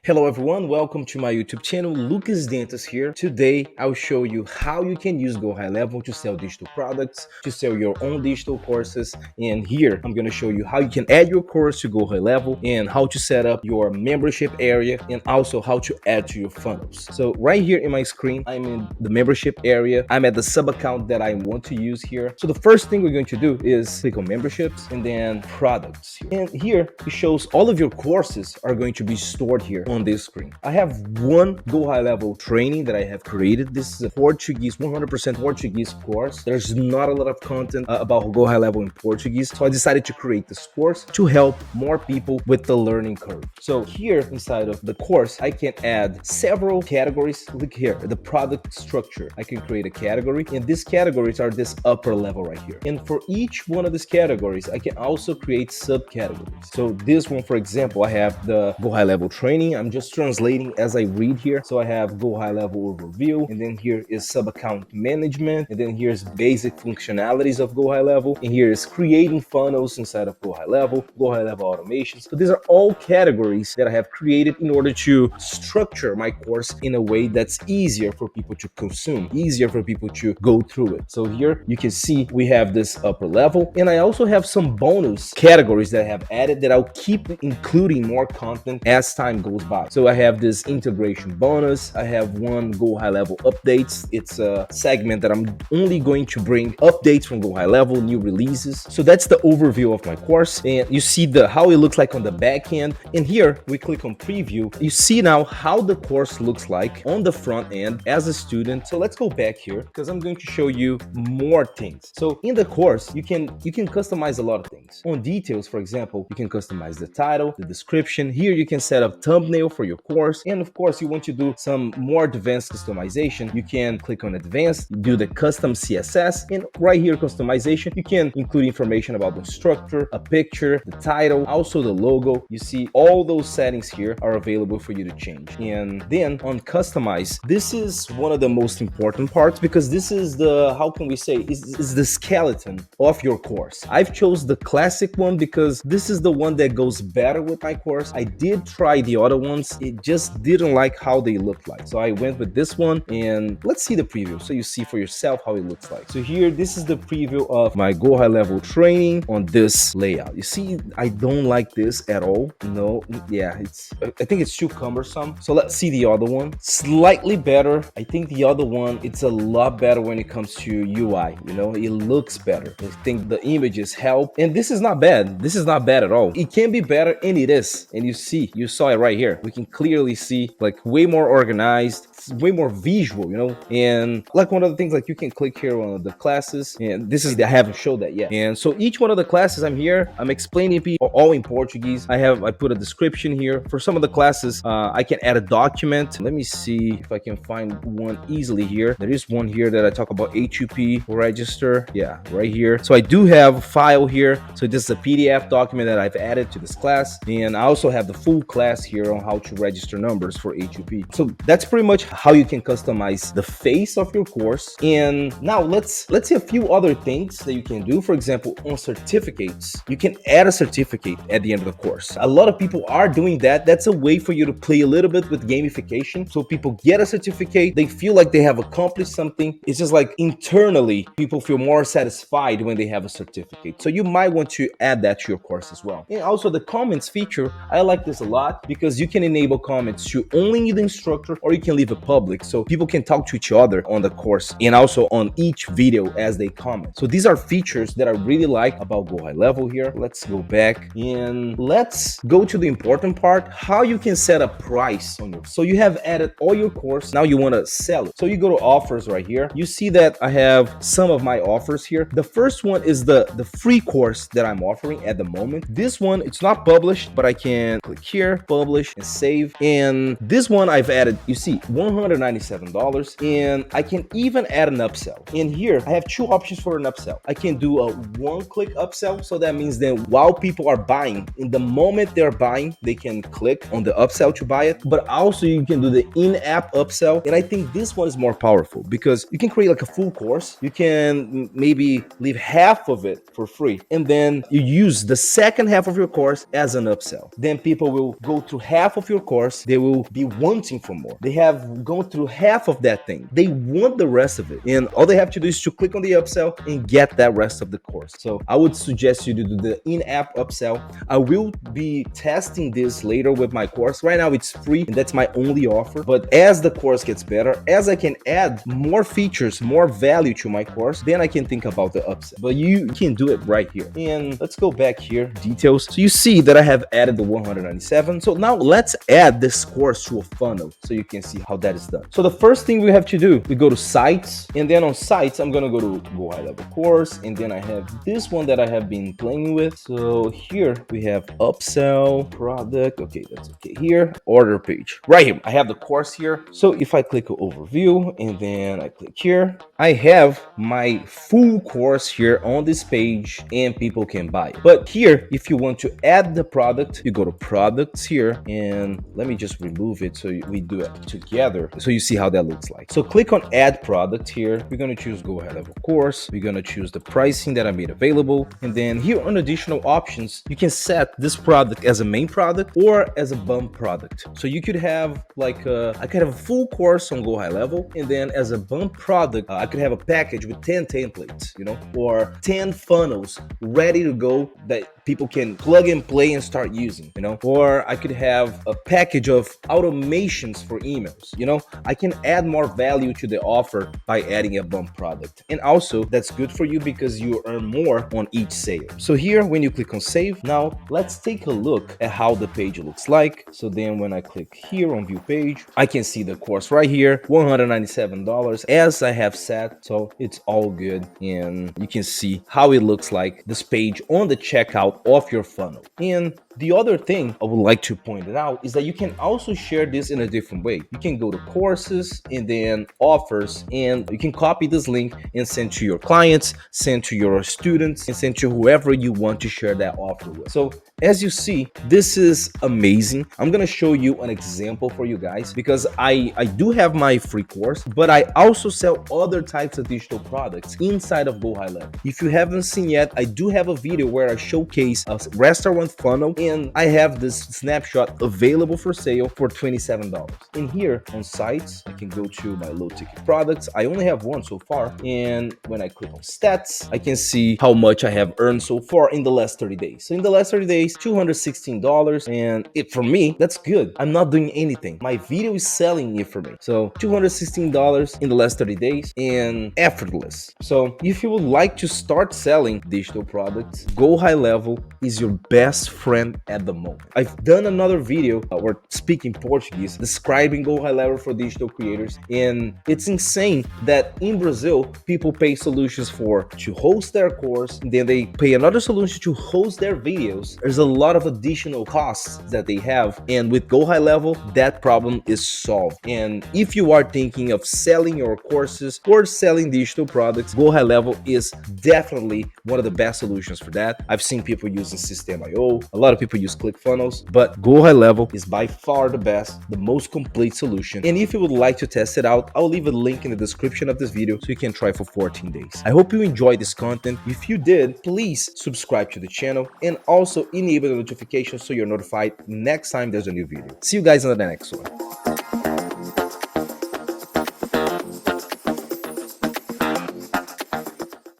Hello everyone, welcome to my YouTube channel. Lucas Dantas here. Today I'll show you how you can use GoHighLevel to sell digital products, to sell your own digital courses. And here I'm going to show you how you can add your course to GoHighLevel and how to set up your membership area and also how to add to your funnels. So right here in my screen, I'm in the membership area. I'm at the sub account that I want to use here. So the first thing we're going to do is click on memberships and then products here. And here it shows all of your courses are going to be stored here on this screen. I have one GoHighLevel training that I have created. This is a Portuguese, 100% Portuguese course. There's not a lot of content about GoHighLevel in Portuguese, so I decided to create this course to help more people with the learning curve. So here inside of the course, I can add several categories. Look here, the product structure. I can create a category, and these categories are this upper level right here. And for each one of these categories, I can also create subcategories. So this one, for example, I have the GoHighLevel training. I'm just translating as I read here. So I have GoHighLevel overview, and then here is sub account management, and then here's basic functionalities of GoHighLevel, and here is creating funnels inside of GoHighLevel, GoHighLevel automations. So these are all categories that I have created in order to structure my course in a way that's easier for people to consume, easier for people to go through it. So here you can see we have this upper level, and I also have some bonus categories that I have added that I'll keep including more content as time goes by. So I have this integration bonus. I have one GoHighLevel updates. It's a segment that I'm only going to bring updates from GoHighLevel, new releases. So that's the overview of my course. And you see how it looks like on the back end. And here we click on preview. You see now how the course looks like on the front end as a student. So let's go back here because I'm going to show you more things. So in the course, you can customize a lot of things. On details, for example, you can customize the title, the description. Here you can set up thumbnail for your course. And of course, you want to do some more advanced customization. You can click on advanced, do the custom CSS, and right here, customization, you can include information about the instructor, a picture, the title, also the logo. You see all those settings here are available for you to change. And then on customize, this is one of the most important parts because this is the, how can we say, is the skeleton of your course. I've chose the classic one because this is the one that goes better with my course. I did try the other ones. It just didn't like how they look like. So I went with this one, and let's see the preview so you see for yourself how it looks like. So here, this is the preview of my GoHighLevel training on this layout. You see, I don't like this at all. No, yeah, I think it's too cumbersome. So let's see the other one. Slightly better. I think the other one, it's a lot better when it comes to UI. You know, it looks better. I think the images help, and this is not bad. This is not bad at all. It can be better, and it is. And you saw it right here. We can clearly see like way more organized, way more visual, you know. And like one of the things, like you can click here on the classes, and this is I haven't showed that yet. And so each one of the classes I'm here, I'm explaining people all in Portuguese. I put a description here for some of the classes. I can add a document. Let me see if I can find one easily here. There is one here that I talk about HUP register. Yeah, right here. So I do have a file here. So this is a PDF document that I've added to this class, and I also have the full class here on how to register numbers for HUP. So that's pretty much how you can customize the face of your course. And now let's see a few other things that you can do. For example, on certificates, you can add a certificate at the end of the course. A lot of people are doing that. That's a way for you to play a little bit with gamification. So people get a certificate, they feel like they have accomplished something. It's just like internally, people feel more satisfied when they have a certificate. So you might want to add that to your course as well. And also the comments feature, I like this a lot because you can enable comments to only the instructor, or you can leave it public so people can talk to each other on the course and also on each video as they comment. So these are features that I really like about GoHighLevel here. Let's go back and let's go to the important part, how you can set a price on your. So you have added all your course. Now you want to sell it. So you go to offers right here. You see that I have some of my offers here. The first one is the free course that I'm offering at the moment. This one, it's not published, but I can click here, publish and save. And this one I've added, you see, $197, and I can even add an upsell. In here, I have two options for an upsell. I can do a one-click upsell. So that means then while people are buying, in the moment they're buying, they can click on the upsell to buy it. But also you can do the in-app upsell. And I think this one is more powerful because you can create like a full course. You can maybe leave half of it for free, and then you use the second half of your course as an upsell. Then people will go through half half of your course, they will be wanting for more. They have gone through half of that thing. They want the rest of it. And all they have to do is to click on the upsell and get that rest of the course. So I would suggest you to do the in-app upsell. I will be testing this later with my course. Right now it's free and that's my only offer. But as the course gets better, as I can add more features, more value to my course, then I can think about the upsell. But you can do it right here. And let's go back here, details. So you see that I have added the 197. So now let's add this course to a funnel so you can see how that is done. So the first thing we have to do, we go to sites, and then on sites, I'm gonna go to GoHighLevel course, and then I have this one that I have been playing with. So here we have upsell product. Okay, that's okay. Here, order page. Right here, I have the course here. So if I click overview and then I click here, I have my full course here on this page and people can buy it. But here, if you want to add the product, you go to products here, and let me just remove it so we do it together so you see how that looks like. So click on add product here. We're going to choose GoHighLevel course. We're going to choose the pricing that I made available, and then here on additional options, you can set this product as a main product or as a bump product. So you could have like I could have a full course on GoHighLevel, and then as a bump product, I could have a package with 10 templates, you know, or 10 funnels ready to go that people can plug and play and start using, you know, or I could have a package of automations for emails. You know, I can add more value to the offer by adding a bump product. And also that's good for you because you earn more on each sale. So here, when you click on save, now let's take a look at how the page looks like. So then when I click here on view page, I can see the course right here, $197 as I have set. So it's all good. And you can see how it looks like this page on the checkout of your funnel. And the other thing I would like to point it out is that you can also share this in a different way. You can go to courses and then offers, and you can copy this link and send to your clients, send to your students, and send to whoever you want to share that offer with. So as you see, this is amazing. I'm gonna show you an example for you guys because I do have my free course, but I also sell other types of digital products inside of GoHighLevel. If you haven't seen yet, I do have a video where I showcase a restaurant funnel, and I have this snapshot available for sale for $27. In here on sites, I can go to my low ticket products. I only have one so far, and when I click on stats, I can see how much I have earned so far in the last 30 days. So in the last 30 days, $216, and for me, that's good. I'm not doing anything. My video is selling it for me. So $216 in the last 30 days and effortless. So if you would like to start selling digital products, GoHighLevel is your best friend at the moment. I've done another video or speaking Portuguese describing GoHighLevel for digital creators, and it's insane that in Brazil people pay solutions to host their course, and then they pay another solution to host their videos. There's a lot of additional costs that they have, and with GoHighLevel that problem is solved. And if you are thinking of selling your courses or selling digital products, GoHighLevel is definitely one of the best solutions for that. I've seen people using System.io, a lot of people use ClickFunnels, but GoHighLevel is by far the best, the most complete solution. And if you would like to test it out, I'll leave a link in the description of this video so you can try for 14 days. I hope you enjoyed this content. If you did, please subscribe to the channel and also enable the notifications so you're notified next time there's a new video. See you guys in the next one.